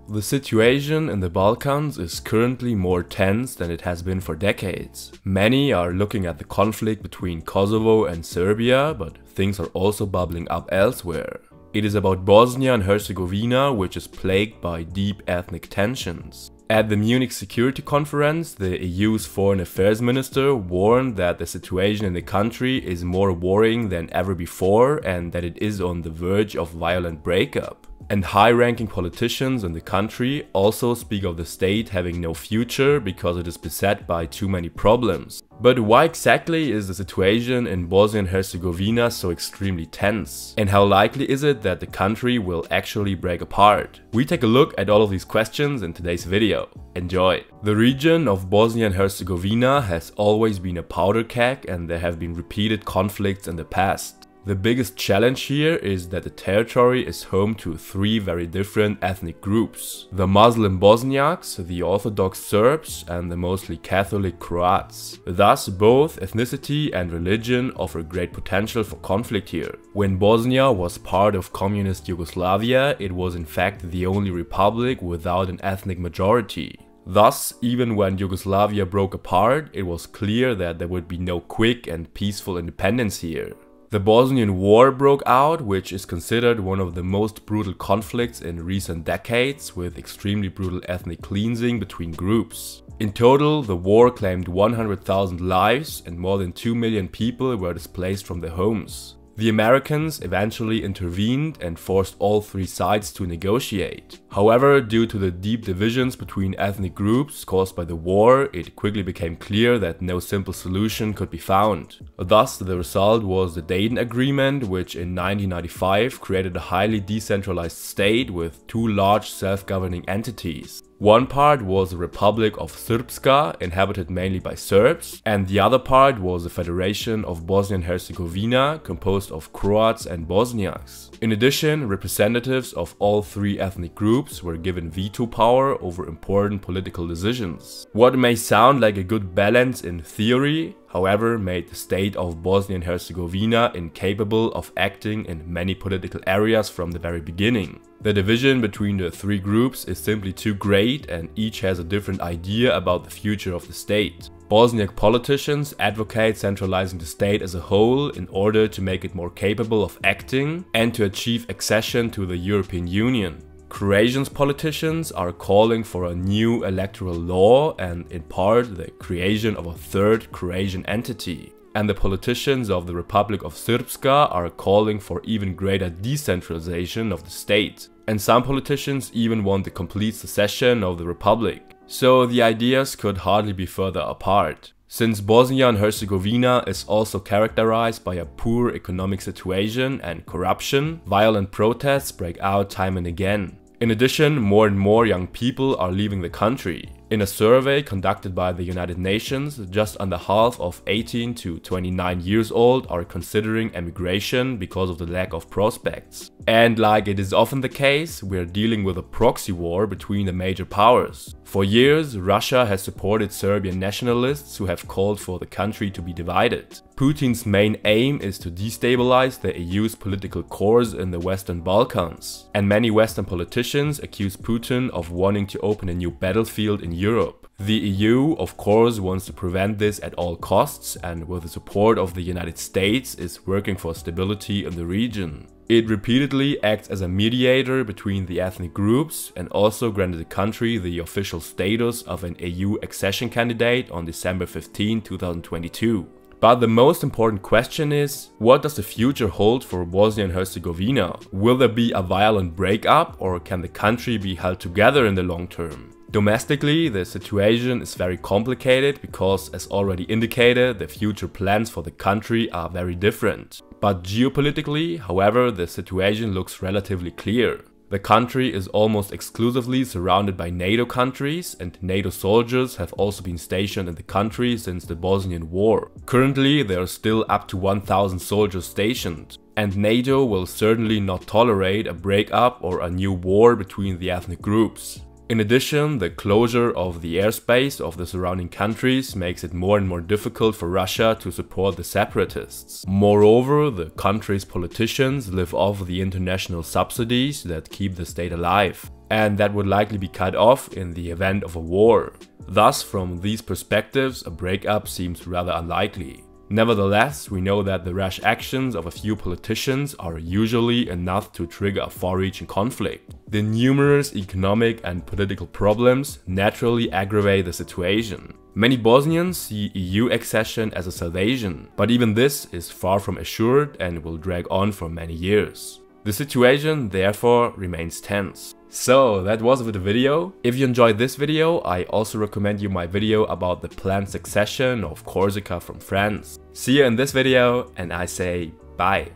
The situation in the Balkans is currently more tense than it has been for decades. Many are looking at the conflict between Kosovo and Serbia, but things are also bubbling up elsewhere. It is about Bosnia and Herzegovina, which is plagued by deep ethnic tensions. At the Munich Security Conference, the EU's foreign affairs minister warned that the situation in the country is more worrying than ever before and that it is on the verge of violent breakup. And high-ranking politicians in the country also speak of the state having no future because it is beset by too many problems. But why exactly is the situation in Bosnia and Herzegovina so extremely tense? And how likely is it that the country will actually break apart? We take a look at all of these questions in today's video. Enjoy! The region of Bosnia and Herzegovina has always been a powder keg and there have been repeated conflicts in the past. The biggest challenge here is that the territory is home to three very different ethnic groups: the Muslim Bosniaks, the Orthodox Serbs, and the mostly Catholic Croats. Thus, both ethnicity and religion offer great potential for conflict here. When Bosnia was part of communist Yugoslavia, it was in fact the only republic without an ethnic majority. Thus, even when Yugoslavia broke apart, it was clear that there would be no quick and peaceful independence here. The Bosnian War broke out, which is considered one of the most brutal conflicts in recent decades, with extremely brutal ethnic cleansing between groups. In total, the war claimed 100,000 lives and more than 2 million people were displaced from their homes. The Americans eventually intervened and forced all three sides to negotiate. However, due to the deep divisions between ethnic groups caused by the war, it quickly became clear that no simple solution could be found. Thus, the result was the Dayton Agreement, which in 1995 created a highly decentralized state with two large self-governing entities. One part was the Republic of Srpska, inhabited mainly by Serbs, and the other part was the Federation of Bosnia and Herzegovina, composed of Croats and Bosniaks. In addition, representatives of all three ethnic groups were given veto power over important political decisions. What may sound like a good balance in theory, however, made the state of Bosnia and Herzegovina incapable of acting in many political areas from the very beginning. The division between the three groups is simply too great and each has a different idea about the future of the state. Bosniak politicians advocate centralizing the state as a whole in order to make it more capable of acting and to achieve accession to the European Union. Croatian politicians are calling for a new electoral law and, in part, the creation of a third Croatian entity. And the politicians of the Republic of Srpska are calling for even greater decentralization of the state. And some politicians even want the complete secession of the republic. So the ideas could hardly be further apart. Since Bosnia and Herzegovina is also characterized by a poor economic situation and corruption, violent protests break out time and again. In addition, more and more young people are leaving the country. In a survey conducted by the United Nations, just under half of 18 to 29 years old are considering emigration because of the lack of prospects. And like it is often the case, we are dealing with a proxy war between the major powers. For years, Russia has supported Serbian nationalists who have called for the country to be divided. Putin's main aim is to destabilize the EU's political course in the Western Balkans. And many Western politicians accuse Putin of wanting to open a new battlefield in Europe. The EU, of course, wants to prevent this at all costs and with the support of the United States is working for stability in the region. It repeatedly acts as a mediator between the ethnic groups and also granted the country the official status of an EU accession candidate on December 15, 2022. But the most important question is, what does the future hold for Bosnia and Herzegovina? Will there be a violent breakup or can the country be held together in the long term? Domestically, the situation is very complicated because, as already indicated, the future plans for the country are very different. But geopolitically, however, the situation looks relatively clear. The country is almost exclusively surrounded by NATO countries, and NATO soldiers have also been stationed in the country since the Bosnian War. Currently, there are still up to 1,000 soldiers stationed. And NATO will certainly not tolerate a breakup or a new war between the ethnic groups. In addition, the closure of the airspace of the surrounding countries makes it more and more difficult for Russia to support the separatists. Moreover, the country's politicians live off the international subsidies that keep the state alive. and that would likely be cut off in the event of a war. Thus, from these perspectives, a breakup seems rather unlikely. Nevertheless, we know that the rash actions of a few politicians are usually enough to trigger a far-reaching conflict. The numerous economic and political problems naturally aggravate the situation. Many Bosnians see EU accession as a salvation, but even this is far from assured and will drag on for many years. The situation therefore remains tense. So that was it for the video. If you enjoyed this video, I also recommend you my video about the planned succession of Corsica from France. See you in this video, and I say bye.